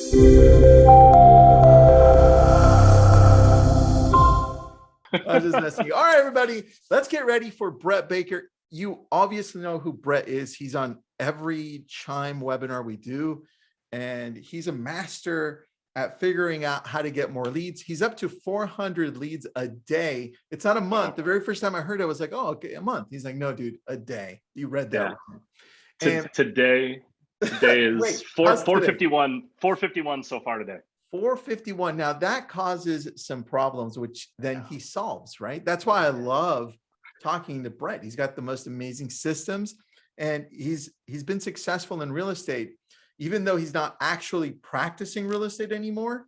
I'm just messing. All right, everybody, let's get ready for Brett Baker. You obviously know who Brett is. He's on every Chime webinar we do, and he's a master at figuring out how to get more leads. He's up to 400 leads a day. It's not a month. The very first time I heard it, I was like, oh, okay, a month. He's like, no, dude, a day. You read that wrong. And today is wait, 451 so far today. 451. Now that causes some problems, which then he solves, right? That's why I love talking to Brett. He's got the most amazing systems, and he's been successful in real estate. Even though he's not actually practicing real estate anymore,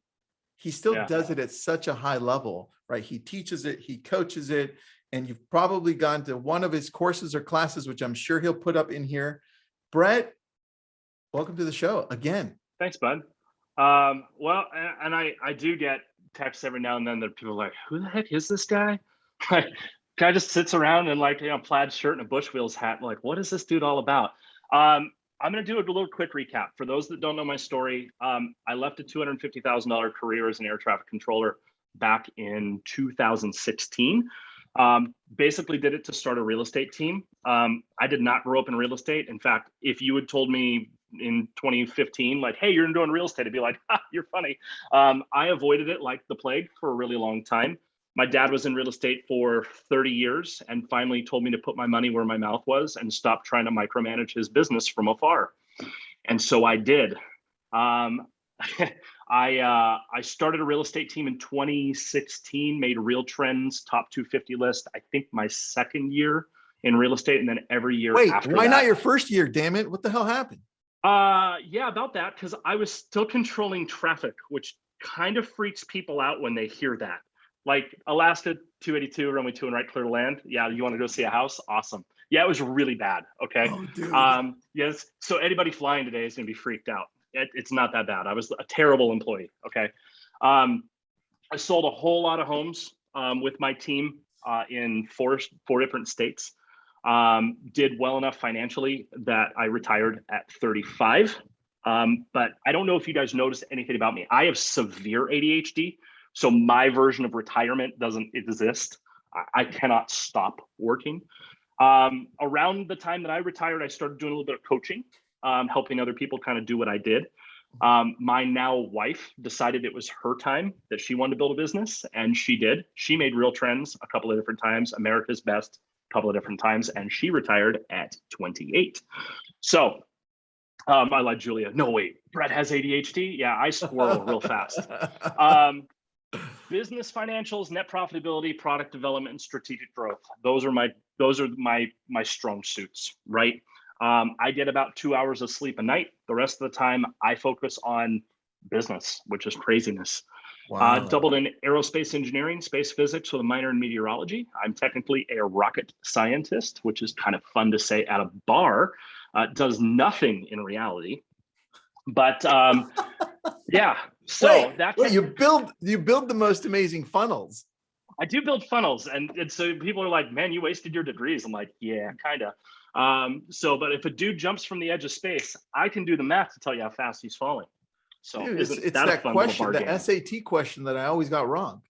he still does it at such a high level, right? He teaches it, he coaches it, and you've probably gone to one of his courses or classes, which I'm sure he'll put up in here. Brett, welcome to the show again. Thanks, bud. Well, and I do get texts every now and then that people are like, who the heck is this guy? Like, guy just sits around in like, plaid shirt and a Bush Wheels hat. Like, what is this dude all about? I'm going to do a little quick recap. For those that don't know my story, I left a $250,000 career as an air traffic controller back in 2016. Basically did it to start a real estate team. I did not grow up in real estate. In fact, if you had told me in 2015, like, hey, you're doing real estate, I'd be like, ha, you're funny. I avoided it like the plague for a really long time. My dad was in real estate for 30 years and finally told me to put my money where my mouth was and stop trying to micromanage his business from afar. And so I did. I started a real estate team in 2016, made Real Trends top 250 list, I think my second year in real estate, and then every year after why that. Not your first year, damn it? What the hell happened? Yeah, about that, because I was still controlling traffic, which kind of freaks people out when they hear that. Like Alaska 282, runway 2 and right, clear to land. Yeah, you want to go see a house? Awesome. Yeah, it was really bad. Okay. Oh, dude. Yes. So anybody flying today is going to be freaked out. It's not that bad. I was a terrible employee. Okay. I sold a whole lot of homes with my team in four different states. Did well enough financially that I retired at 35. But I don't know if you guys noticed anything about me. I have severe ADHD. So my version of retirement doesn't exist. I cannot stop working. Around the time that I retired, I started doing a little bit of coaching, helping other people kind of do what I did. My now wife decided it was her time, that she wanted to build a business, and she did. She made Real Trends a couple of different times, America's Best a couple of different times, and she retired at 28. So I lied, Julia. No, wait, Brett has ADHD? Yeah, I squirrel real fast. Business financials, net profitability, product development, and strategic growth. Those are my strong suits, right? I get about 2 hours of sleep a night. The rest of the time I focus on business, which is craziness. Wow. Doubled in aerospace engineering, space physics with a minor in meteorology. I'm technically a rocket scientist, which is kind of fun to say at a bar. Does nothing in reality. But yeah. So you build the most amazing funnels. I do build funnels, and so people are like, "Man, you wasted your degrees." I'm like, "Yeah, kind of." But if a dude jumps from the edge of space, I can do the math to tell you how fast he's falling. So dude, it's that question, the SAT question that I always got wrong.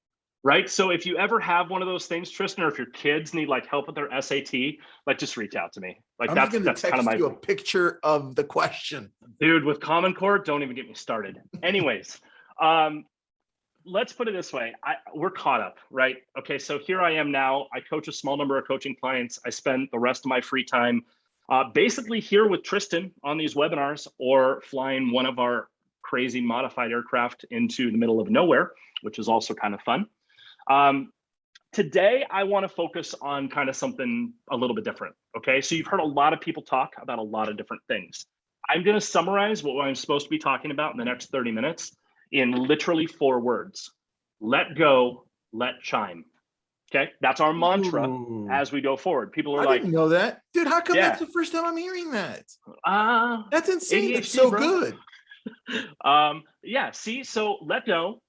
Right. So if you ever have one of those things, Tristan, or if your kids need like help with their SAT, like just reach out to me. Like that's kind of my a picture of the question. Dude, with Common Core, don't even get me started. Anyways, let's put it this way. We're caught up, right? Okay, so here I am now. I coach a small number of coaching clients. I spend the rest of my free time basically here with Tristan on these webinars or flying one of our crazy modified aircraft into the middle of nowhere, which is also kind of fun. Today, I want to focus on kind of something a little bit different. Okay, so you've heard a lot of people talk about a lot of different things. I'm going to summarize what I'm supposed to be talking about in the next 30 minutes in literally 4 words. Let go, let chime. Okay, that's our mantra as we go forward. People are like, I didn't know that. Dude, how come that's the first time I'm hearing that? That's insane. It's so good. Yeah, see, so let go,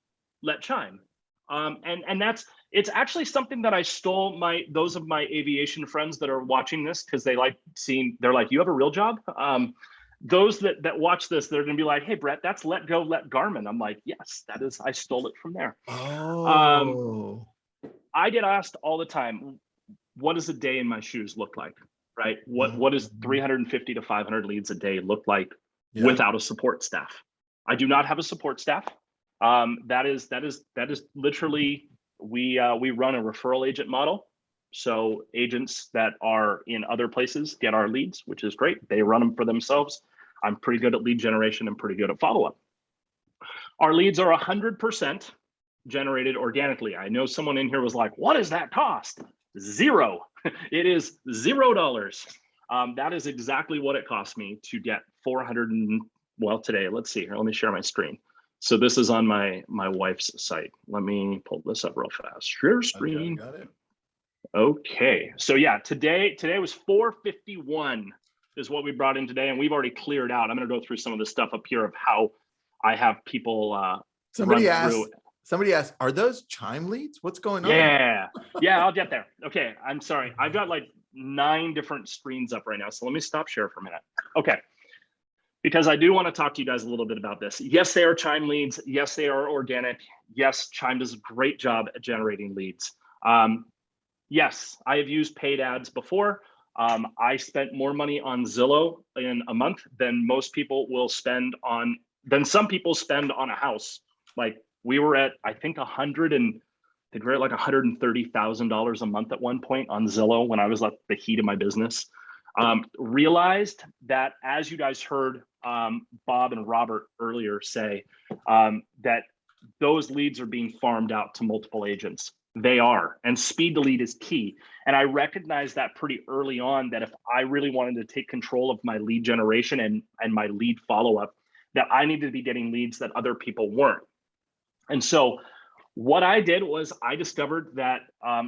let chime. And it's actually something that I stole those of my aviation friends that are watching this, because they're like, you have a real job? those that watch this, they're going to be like, hey, Brett, that's Let Go, Let Garmin. I'm like, yes, that is, I stole it from there. Oh. I get asked all the time, what does a day in my shoes look like, right? What does 350 to 500 leads a day look like without a support staff? I do not have a support staff. That is literally, we run a referral agent model. So agents that are in other places get our leads, which is great. They run them for themselves. I'm pretty good at lead generation and pretty good at follow-up. Our leads are 100% generated organically. I know someone in here was like, what does that cost? Zero. It is $0. That is exactly what it cost me to get 400 and, well, today, let's see here. Let me share my screen. So this is on my wife's site. Let me pull this up real fast. Share screen. Got it. Okay, so yeah, today was 451 is what we brought in today, and we've already cleared out. I'm going to go through some of the stuff up here of how I have people Somebody asked, are those Chime leads? What's going on? Yeah, I'll get there. Okay, I'm sorry. I've got like 9 different screens up right now, so let me stop share for a minute. Okay, because I do want to talk to you guys a little bit about this. Yes, they are Chime leads. Yes, they are organic. Yes, Chime does a great job at generating leads. Yes, I have used paid ads before. I spent more money on Zillow in a month than most people will spend on, than some people spend on a house. Like we were at, I think we're at like $130,000 a month at one point on Zillow when I was at the heat of my business. Realized that, as you guys heard Bob and Robert earlier say, that those leads are being farmed out to multiple agents. They are, and speed to lead is key. And I recognized that pretty early on, that if I really wanted to take control of my lead generation and my lead follow-up, that I needed to be getting leads that other people weren't. And so what I did was I discovered that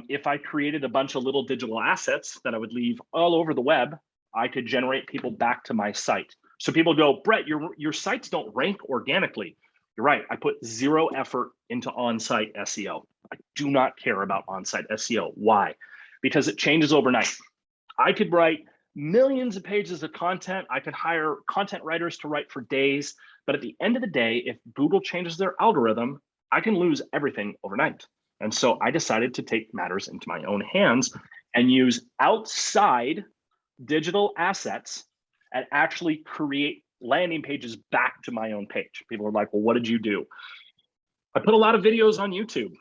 if I created a bunch of little digital assets that I would leave all over the web, I could generate people back to my site. So people go, Brett, your sites don't rank organically. You're right. I put 0 effort into on-site SEO. I do not care about on-site SEO. Why? Because it changes overnight. I could write millions of pages of content. I could hire content writers to write for days. But at the end of the day, if Google changes their algorithm, I can lose everything overnight. And so I decided to take matters into my own hands and use outside digital assets and actually create landing pages back to my own page. People are like, well, what did you do? I put a lot of videos on YouTube.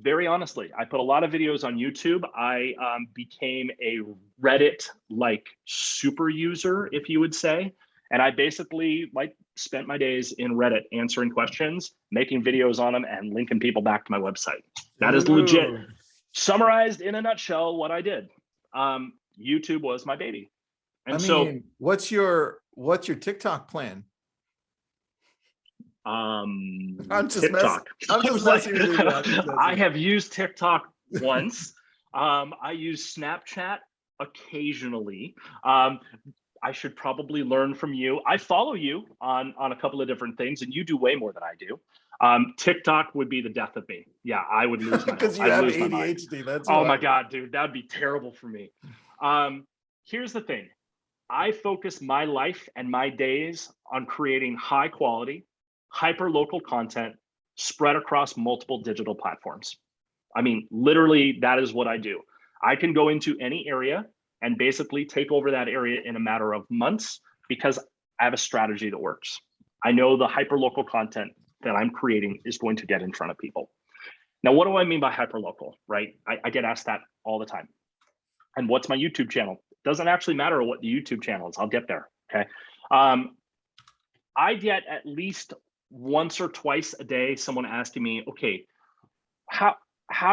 Very honestly, I put a lot of videos on YouTube. I became a Reddit-like super user, if you would say. And I basically spent my days in Reddit answering questions, making videos on them, and linking people back to my website. That is legit. Summarized in a nutshell what I did. YouTube was my baby. And what's your TikTok plan? I'm just TikTok. I'm just messing with you. I have used TikTok once. I use Snapchat occasionally. I should probably learn from you. I follow you on a couple of different things, and you do way more than I do. TikTok would be the death of me. Yeah, I would lose my because you have ADHD. That's oh my God, dude, that'd be terrible for me. Here's the thing. I focus my life and my days on creating high quality, hyper-local content spread across multiple digital platforms. I mean, literally, that is what I do. I can go into any area and basically take over that area in a matter of months because I have a strategy that works. I know the hyper-local content that I'm creating is going to get in front of people. Now, what do I mean by hyper-local, right? I get asked that all the time. And what's my YouTube channel? Doesn't actually matter what the YouTube channel is. I'll get there, okay? I get at least once or twice a day someone asking me, okay, how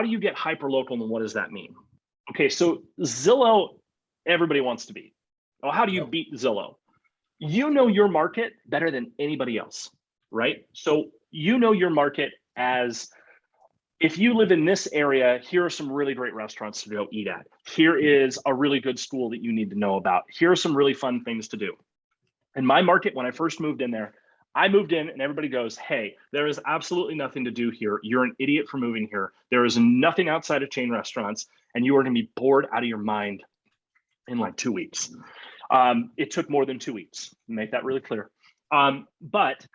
do you get hyper-local and what does that mean? Okay, so Zillow, everybody wants to beat. Well, how do you beat Zillow? You know your market better than anybody else, right? So you know your market as, if you live in this area, here are some really great restaurants to go eat at. Here is a really good school that you need to know about. Here are some really fun things to do. In my market, when I first moved in there, I moved in and everybody goes, hey, there is absolutely nothing to do here. You're an idiot for moving here. There is nothing outside of chain restaurants and you are going to be bored out of your mind in like 2 weeks. It took more than 2 weeks, make that really clear. But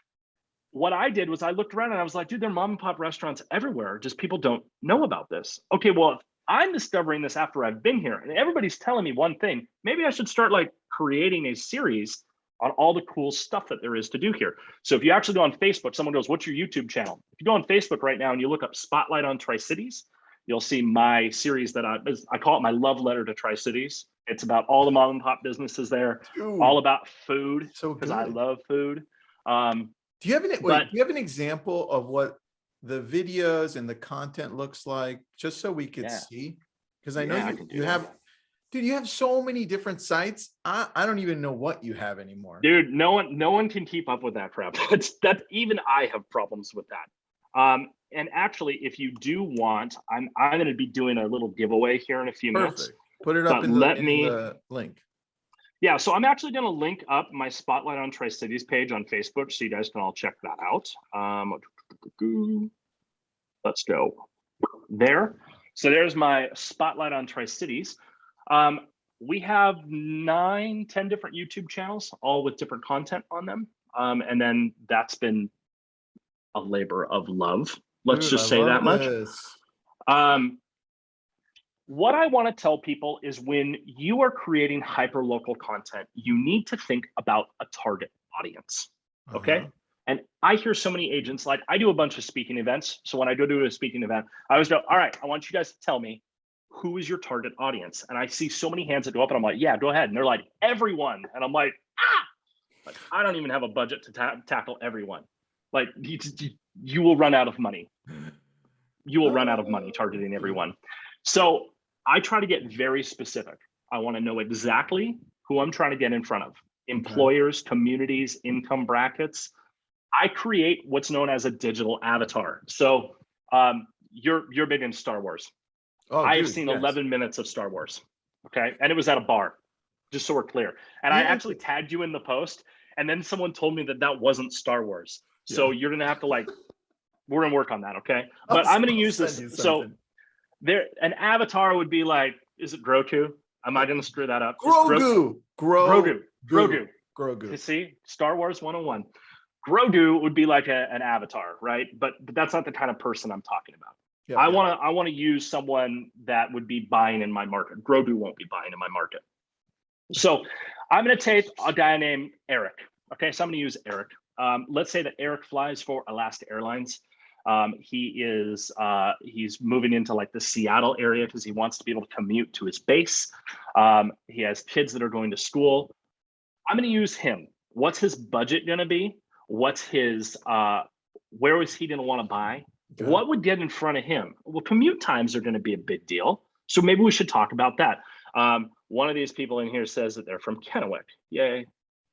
what I did was I looked around and I was like, dude, there are mom and pop restaurants everywhere. Just people don't know about this. Okay, well, if I'm discovering this after I've been here and everybody's telling me one thing, maybe I should start like creating a series on all the cool stuff that there is to do here. So if you actually go on Facebook, someone goes, what's your YouTube channel? If you go on Facebook right now and you look up Spotlight on Tri-Cities, you'll see my series that I call it my love letter to Tri-Cities. It's about all the mom and pop businesses there, Dude, all about food, so because I good. love food. Do you have an, but- do you have an example of what the videos and the content looks like, just so we could Yeah. see? Because I know Yeah, I can do you that. have, dude, you have so many different sites. I don't even know what you have anymore. Dude, no one can keep up with that crap. That's even I have problems with that. And actually, if you do want, I'm going to be doing a little giveaway here in a few minutes. Perfect. Put it up But in let the me- link. Yeah, so I'm actually going to link up my Spotlight on Tri-Cities page on Facebook, so you guys can all check that out. Let's go there. So there's my Spotlight on Tri-Cities. We have 9, 10 different YouTube channels, all with different content on them. And then that's been a labor of love. Let's Dude, just I say love that much. this. What I want to tell people is when you are creating hyperlocal content, you need to think about a target audience. Okay. Uh-huh. And I hear so many agents, like I do a bunch of speaking events. So when I go to a speaking event, I always go, all right, I want you guys to tell me who is your target audience. And I see so many hands that go up and I'm like, yeah, go ahead. And they're like, everyone. And I'm like, like, I don't even have a budget to tackle everyone. Like you will run out of money. You will run out of money targeting everyone. So I try to get very specific. I want to know exactly who I'm trying to get in front of. Employers, communities, income brackets. I create what's known as a digital avatar. So you're big in Star Wars. Oh, I have dude, seen yes. 11 minutes of Star Wars. Okay. And it was at a bar, just so we're clear. And I actually tagged you in the post. And then someone told me that that wasn't Star Wars. So you're going to have to we're going to work on that. Okay. But I'm going to use this. So an avatar would be like, is it Grogu? Am I going to screw that up? Grogu. You see, Star Wars 101. Grogu would be like an avatar, right? But that's not the kind of person I'm talking about. Yeah, I want to use someone that would be buying in my market. Grogu won't be buying in my market. So I'm going to take a guy named Eric. Okay, so I'm going to use Eric. Let's say that Eric flies for Alaska Airlines. He's moving into like the Seattle area because he wants to be able to commute to his base. He has kids that are going to school. I'm going to use him. What's his budget going to be? What's his, where is he going to want to buy? Okay. What would get in front of him? Well, commute times are going to be a big deal. So maybe we should talk about that. One of these people in here says that they're from Kennewick. Yay.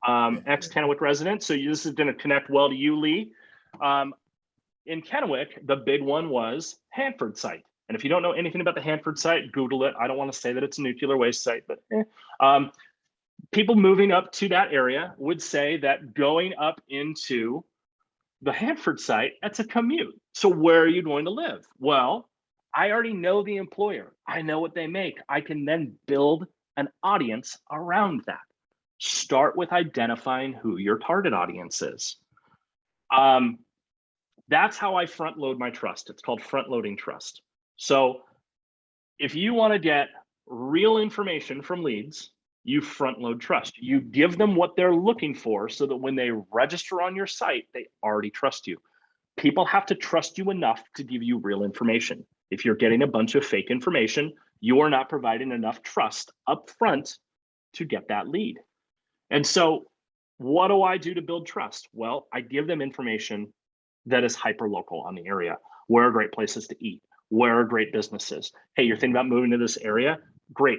Ex-Kennewick resident. So this is going to connect well to you, Lee. In Kennewick, the big one was Hanford site. And if you don't know anything about the Hanford site, Google it. I don't want to say that it's a nuclear waste site, but people moving up to that area would say that going up into the Hanford site, that's a commute. So where are you going to live? Well, I already know the employer. I know what they make. I can then build an audience around that. Start with identifying who your target audience is. That's how I front load my trust. It's called front loading trust. So if you want to get real information from leads, you front load trust. You give them what they're looking for so that when they register on your site, they already trust you. People have to trust you enough to give you real information. If you're getting a bunch of fake information, you are not providing enough trust up front to get that lead. And so what do I do to build trust? Well, I give them information that is hyper local on the area. Where are great places to eat? Where are great businesses? Hey, you're thinking about moving to this area? Great.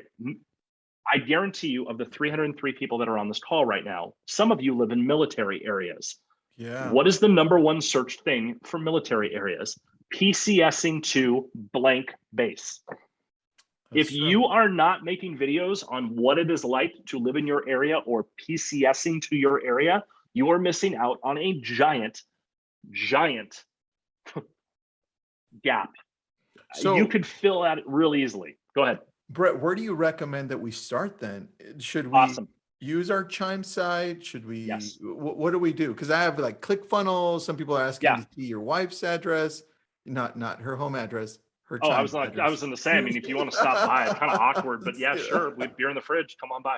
I guarantee you, of the 303 people that are on this call right now, some of you live in military areas. Yeah. What is the #1 searched thing for military areas? PCSing to blank base. If you are not making videos on what it is like to live in your area or PCSing to your area, you are missing out on a giant gap. So you could fill that really easily. Go ahead. Brett, where do you recommend that we start then? Should we? Awesome. use our Chime site? Should we, Yes. what do we do? Because I have like ClickFunnels. Some people are asking Yeah. to see your wife's address, not her home address, her Oh, Chime I address. was going to say, I mean, if you want to stop by, it's kind of awkward, but Let's yeah, do sure. We it. have beer in the fridge. Come on by.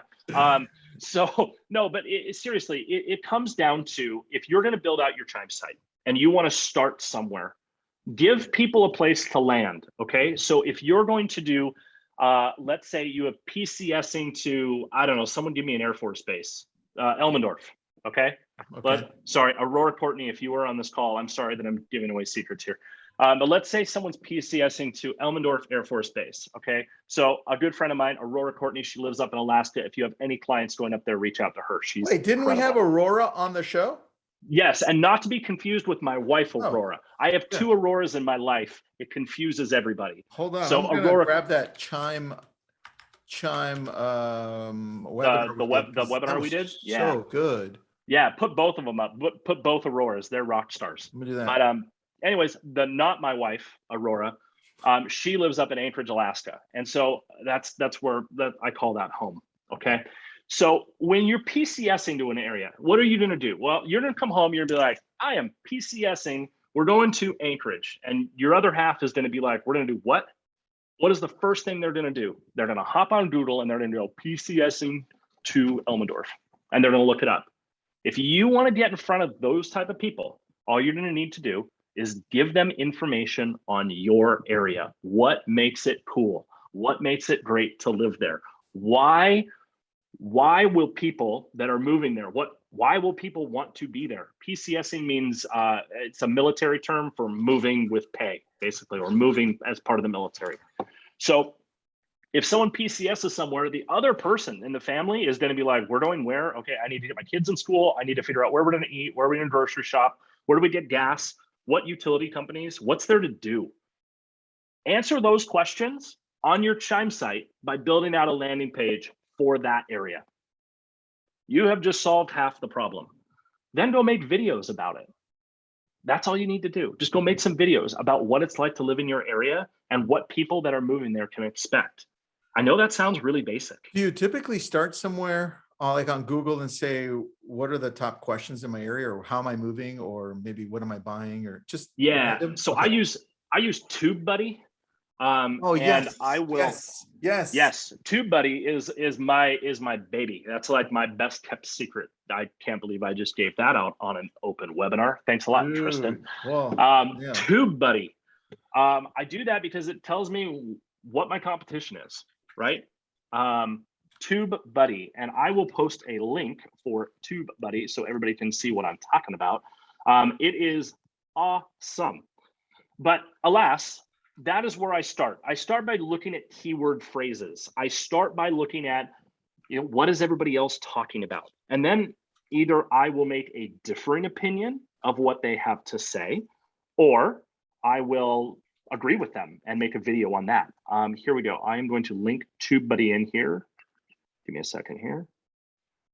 So no, but seriously, it comes down to, if you're going to build out your Chime site and you want to start somewhere, give people a place to land. Okay. So if you're going to do, let's say you have PCSing to, I don't know, someone give me an Air Force base, Elmendorf. Okay. Okay. Sorry, Aurora Courtney, if you were on this call, I'm sorry that I'm giving away secrets here. But let's say someone's PCSing to Elmendorf Air Force Base. Okay. So a good friend of mine, Aurora Courtney, she lives up in Alaska. If you have any clients going up there, reach out to her. She's Wait, didn't we have incredible. Aurora on the show? Yes. And not to be confused with my wife, Oh, Aurora. I have yeah. 2 Auroras in my life. It confuses everybody. Hold on. So I'm gonna Aurora, grab that Chime webinar. the we did, 'cause that webinar we was did. Yeah. so good. Yeah. Put both of them up. Put both Auroras. They're rock stars. I'm gonna do that. But anyways, not my wife, Aurora. She lives up in Anchorage, Alaska, and so that's where I call that home. Okay, so when you're PCSing to an area, what are you going to do? Well, you're going to come home. You're going to be like, I am PCSing. We're going to Anchorage, and your other half is going to be like, we're going to do what? What is the first thing they're going to do? They're going to hop on Google and they're going to go PCSing to Elmendorf, and they're going to look it up. If you want to get in front of those type of people, all you're going to need to do is give them information on your area. What makes it cool? What makes it great to live there? Why will people that are moving there, why will people want to be there? PCSing means it's a military term for moving with pay, basically, or moving as part of the military. So if someone PCSs somewhere, the other person in the family is going to be like, we're going where? Okay, I need to get my kids in school. I need to figure out where we're going to eat, where we're going to grocery shop, where do we get gas, what utility companies, what's there to do? Answer those questions on your Chime site by building out a landing page for that area. You have just solved half the problem. Then go make videos about it. That's all you need to do. Just go make some videos about what it's like to live in your area and what people that are moving there can expect. I know that sounds really basic. Do you typically start somewhere like on Google and say, what are the top questions in my area, or how am I moving, or maybe what am I buying, or just random? So Okay. I use TubeBuddy. Oh, and yes. I will. Yes. TubeBuddy is my baby. That's like my best kept secret. I can't believe I just gave that out on an open webinar. Thanks a lot, Dude, Tristan. well, yeah. TubeBuddy. I do that because it tells me what my competition is, right? TubeBuddy, and I will post a link for TubeBuddy so everybody can see what I'm talking about. It is awesome, but alas, that is where I start. I start by looking at keyword phrases. I start by looking at, what is everybody else talking about? And then either I will make a differing opinion of what they have to say, or I will agree with them and make a video on that. Here we go. I am going to link TubeBuddy in here. Give me a second here.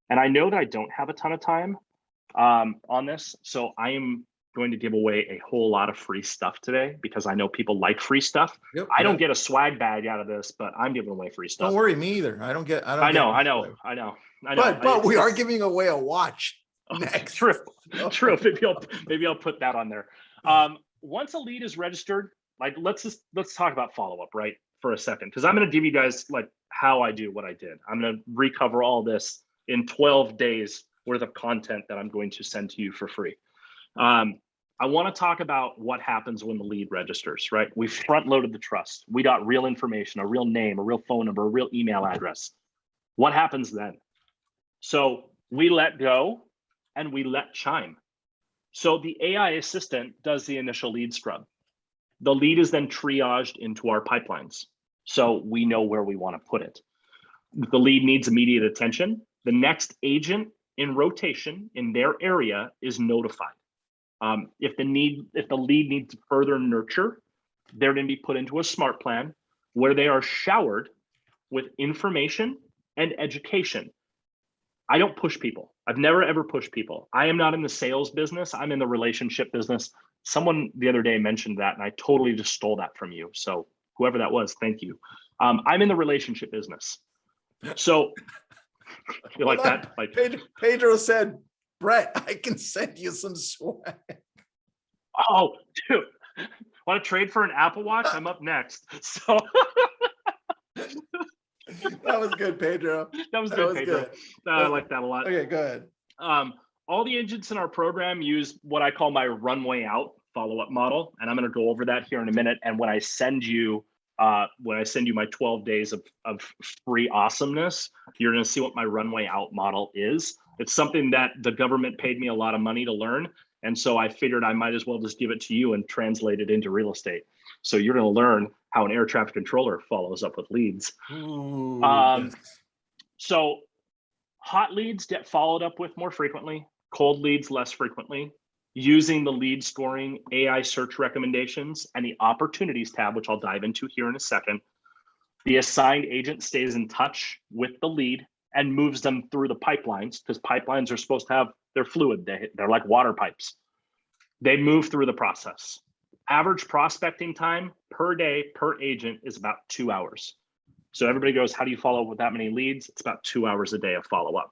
And I know that I don't have a ton of time on this, so I am going to give away a whole lot of free stuff today because I know people like free stuff. Yep, I don't get a swag bag out of this, but I'm giving away free stuff. Don't worry, me either. I know. But we are giving away a watch next. True. Maybe I'll put that on there. Once a lead is registered, like let's talk about follow-up, right, for a second, because I'm going to give you guys like how I do what I did. I'm going to recover all this in 12 days worth of content that I'm going to send to you for free. I want to talk about what happens when the lead registers, right? We front loaded the trust. We got real information, a real name, a real phone number, a real email address. What happens then? So we let go and we let Chime. So the AI assistant does the initial lead scrub. The lead is then triaged into our pipelines. So we know where we want to put it. The lead needs immediate attention. The next agent in rotation in their area is notified. If the lead needs further nurture, they're going to be put into a smart plan where they are showered with information and education. I don't push people. I've never ever pushed people. I am not in the sales business. I'm in the relationship business. Someone the other day mentioned that, and I totally just stole that from you. So whoever that was, thank you. I'm in the relationship business. So You like Hold on. that? Like, Pedro said, Brett, I can send you some swag. oh, dude, want to trade for an Apple Watch? I'm up next. So That was good, Pedro. that was That good, was Pedro. good. I like that a lot. Okay, go ahead. All the agents in our program use what I call my runway out follow-up model, and I'm going to go over that here in a minute. And when I send you my 12 days of free awesomeness, you're going to see what my runway out model is. It's something that the government paid me a lot of money to learn, and so I figured I might as well just give it to you and translate it into real estate. So you're going to learn how an air traffic controller follows up with leads. Ooh, Um, yes. So hot leads get followed up with more frequently, cold leads less frequently, using the lead scoring AI search recommendations and the opportunities tab, which I'll dive into here in a second. The assigned agent stays in touch with the lead and moves them through the pipelines, because pipelines are supposed to have, they're fluid. They're like water pipes. They move through the process. Average prospecting time per day per agent is about 2 hours. So everybody goes, how do you follow up with that many leads? It's about 2 hours a day of follow-up.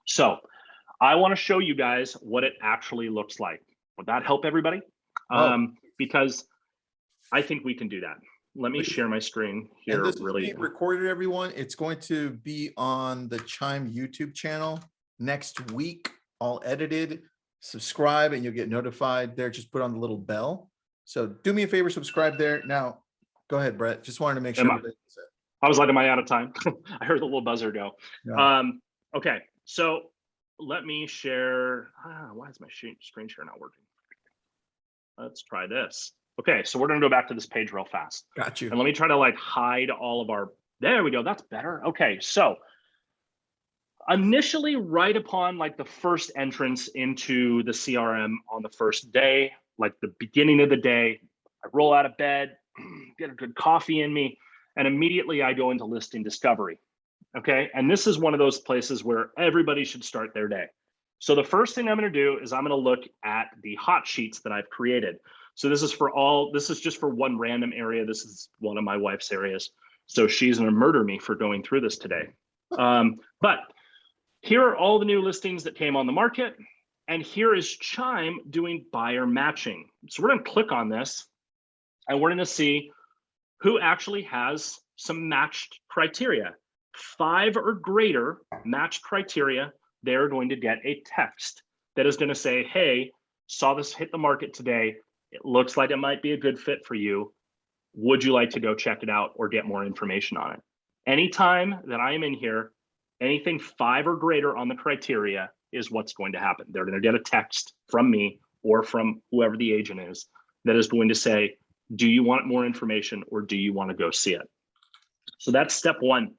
So I want to show you guys what it actually looks like. Would that help everybody? Because I think we can do that. Let me share my screen here. And this is really being recorded, everyone. It's going to be on the Chime YouTube channel next week, all edited. Subscribe and you'll get notified there. Just put on the little bell. So do me a favor, subscribe there. Now, go ahead, Brett. Just wanted to make sure. I was like, am I out of time? I heard the little buzzer go. Yeah. Okay, so let me share. Why is my screen share not working? Let's try this. Okay, so we're gonna go back to this page real fast. Got you. And let me try to like hide all of our, there we go, that's better. Okay, so initially right upon like the first entrance into the CRM on the first day, like the beginning of the day, I roll out of bed, get a good coffee in me, and immediately I go into listing discovery. Okay, and this is one of those places where everybody should start their day. So the first thing I'm going to do is I'm going to look at the hot sheets that I've created. So this is just for one random area. This is one of my wife's areas. So she's going to murder me for going through this today. But here are all the new listings that came on the market. And here is Chime doing buyer matching. So we're going to click on this and we're going to see who actually has some matched criteria. 5 or greater matched criteria, they're going to get a text that is going to say, hey, saw this hit the market today. It looks like it might be a good fit for you. Would you like to go check it out or get more information on it? Anytime that I am in here, anything 5 or greater on the criteria is what's going to happen. They're going to get a text from me or from whoever the agent is that is going to say, do you want more information or do you want to go see it? So that's step 1.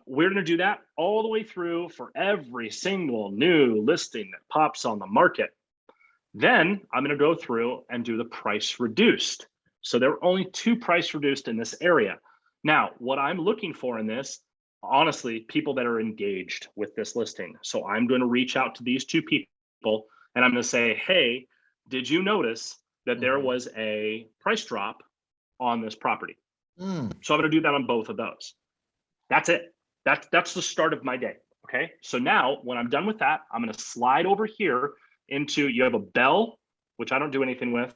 We're going to do that all the way through for every single new listing that pops on the market. Then I'm going to go through and do the price reduced. So there are only 2 price reduced in this area. Now, what I'm looking for in this, honestly, people that are engaged with this listing. So I'm going to reach out to these 2 people and I'm going to say, hey, did you notice that there was a price drop on this property? So I'm going to do that on both of those. That's it. That's the start of my day. Okay. So now when I'm done with that, I'm going to slide over here into, you have a bell, which I don't do anything with.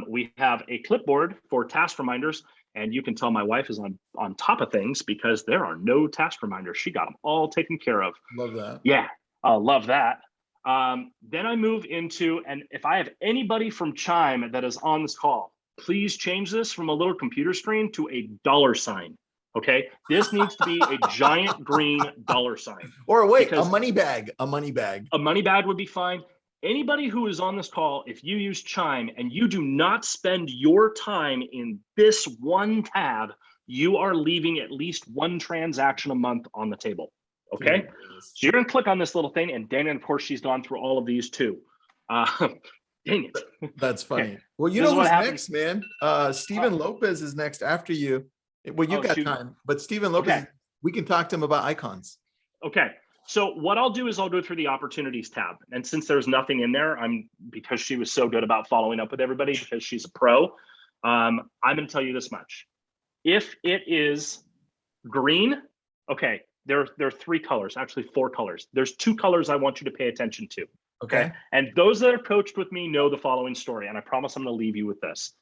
We have a clipboard for task reminders, and you can tell my wife is on top of things because there are no task reminders. She got them all taken care of. Love that. Yeah. Love that. Then I move into, and if I have anybody from Chime that is on this call, please change this from a little computer screen to a $sign. Okay, this needs to be a giant green $sign. Or wait, a money bag. A money bag. A money bag would be fine. Anybody who is on this call, if you use Chime and you do not spend your time in this one tab, you are leaving at least 1 transaction a month on the table. Okay, so you're going to click on this little thing, and Dana, of course, she's gone through all of these too. Dang it. That's funny. Okay. Well, you this know who's next, man. Steven Lopez is next after you. Well, you got time, but Steven Lopez, we can talk to him about icons. Okay. So what I'll do is I'll go through the opportunities tab. And since there's nothing in there, because she was so good about following up with everybody, because she's a pro, I'm going to tell you this much. If it is green, okay, there are 3 colors, actually 4 colors. There's 2 colors I want you to pay attention to. Okay. And those that have coached with me know the following story, and I promise I'm going to leave you with this.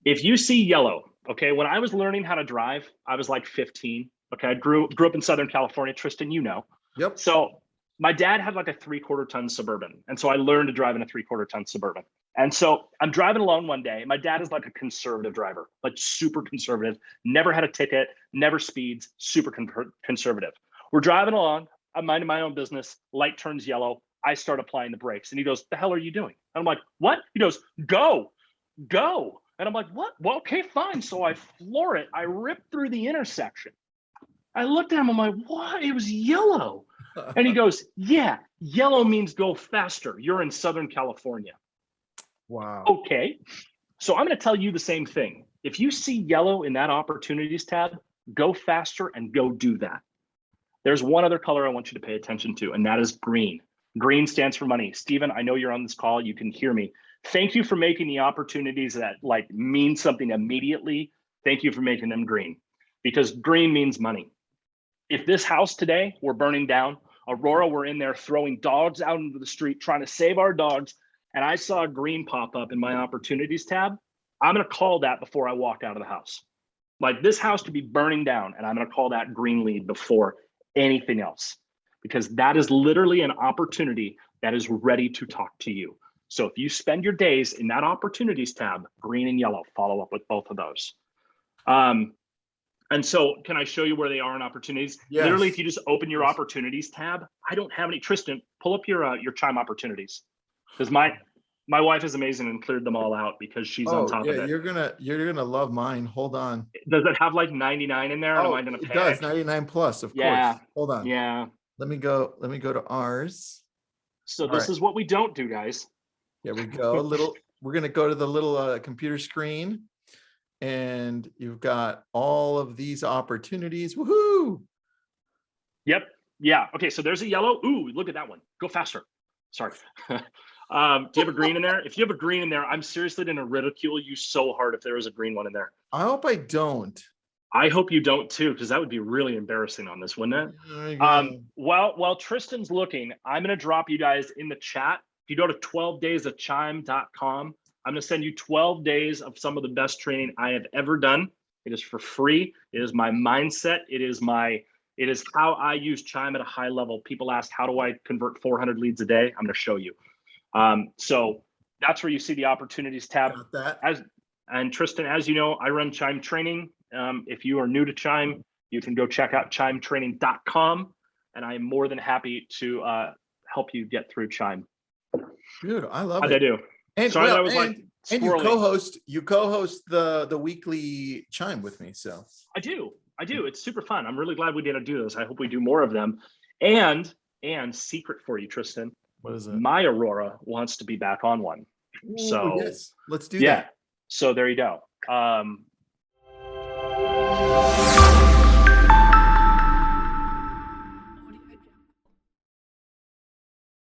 If you see yellow, okay, when I was learning how to drive, I was like 15. Okay, I grew up in Southern California, Tristan, you know. Yep. So my dad had like a 3/4 ton Suburban, and so I learned to drive in a 3/4 ton Suburban. And so I'm driving along one day. My dad is like a conservative driver, like super conservative. Never had a ticket, never speeds, super conservative. We're driving along. I'm minding my own business. Light turns yellow. I start applying the brakes, and he goes, "The hell are you doing?" And I'm like, "What?" He goes, "Go, go." And I'm like, "What?" Well, okay, fine. So I floor it. I rip through the intersection. I looked at him. I'm like, "What?" It was yellow. And he goes, "Yeah, yellow means go faster. You're in Southern California." Wow. Okay. So I'm going to tell you the same thing. If you see yellow in that opportunities tab, go faster and go do that. There's one other color I want you to pay attention to, and that is green. Green stands for money. Steven, I know you're on this call. You can hear me. Thank you for making the opportunities that like mean something immediately. Thank you for making them green, because green means money. If this house today were burning down, Aurora were in there throwing dogs out into the street, trying to save our dogs, and I saw a green pop up in my opportunities tab, I'm going to call that before I walk out of the house. Like this house to be burning down, and I'm going to call that green lead before anything else, because that is literally an opportunity that is ready to talk to you. So if you spend your days in that opportunities tab, green and yellow, follow up with both of those. And so can I show you where they are in opportunities? Yes. Literally, if you just open your opportunities tab, I don't have any. Tristan, pull up your Chime opportunities, because my wife is amazing and cleared them all out because she's on top of it. You're gonna love mine. Hold on. Does it have like 99 in there? Oh, am I gonna it panic? does. 99 plus, of course. Hold on. Yeah. Let me go to ours. So this is what we don't do, guys. Here we go. We're gonna go to the little computer screen, and you've got all of these opportunities. Woohoo! Yep. Yeah. Okay. So there's a yellow. Ooh, look at that one. Go faster. Sorry. Do you have a green in there? If you have a green in there, I'm seriously going to ridicule you so hard if there was a green one in there. I hope I don't. I hope you don't too, because that would be really embarrassing on this, wouldn't it? While Tristan's looking, I'm going to drop you guys in the chat. If you go to 12daysofchime.com, I'm going to send you 12 days of some of the best training I have ever done. It is for free. It is my mindset. It is how I use Chime at a high level. People ask, how do I convert 400 leads a day? I'm going to show you. So that's where you see the opportunities tab. And Tristan, as you know, I run Chime training. If you are new to Chime, you can go check out chimetraining.com, and I am more than happy to help you get through Chime. Dude, I love How'd it. I do? And, sorry, well, I was and you co-host the weekly Chime with me. So I do. It's super fun. I'm really glad we did do this. I hope we do more of them. And secret for you, Tristan. What is it? My Aurora wants to be back on one. Ooh, so yes, let's do that. So there you go.